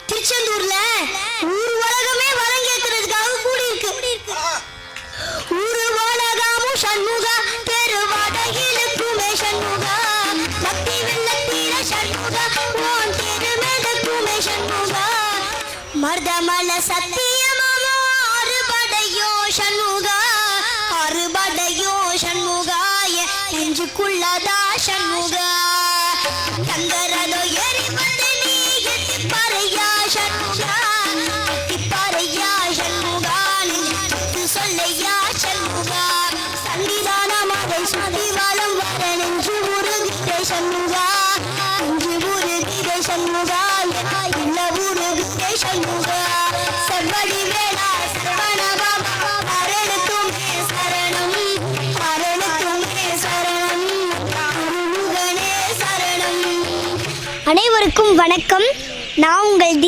திருச்செந்தூர்ல ஊர் உலகமே வழங்கேற்கிறதுக்காக கூடி இருக்கு. ஊரு உலகமும் சண்முகா பெருவாடையிலுக்குமே சண்முகா பக்தி வெள்ளத்தீர சண்முகா ஓன் திருமெடுக்குமே சண்முகா மர்தமல சத்தியமாமோ அறுபடையோ சண்முகா அறுபடையோ சண்முகா நெஞ்சுக்குள்ளதா சண்முகா கங்கரதோ எரி வந்து நீ எட்டி பாறையா சண்முகா எட்டி பாறையா சண்முகா நெஞ்சு சொல்லையா சண்முகா சன்னிதானமாக சுத்தி வாழும் வர நெஞ்சு உருகிதே சண்முகா நெஞ்சு உருகிதே சண்முகா இல்ல உருகிதே சண்முகா செவ்வடி வேளா சரவணபா அரணத்துமே சரணம் அரணத்துமே சரணம் முருகனே சரணம். அனைவருக்கும் வணக்கம். நான் உங்கள்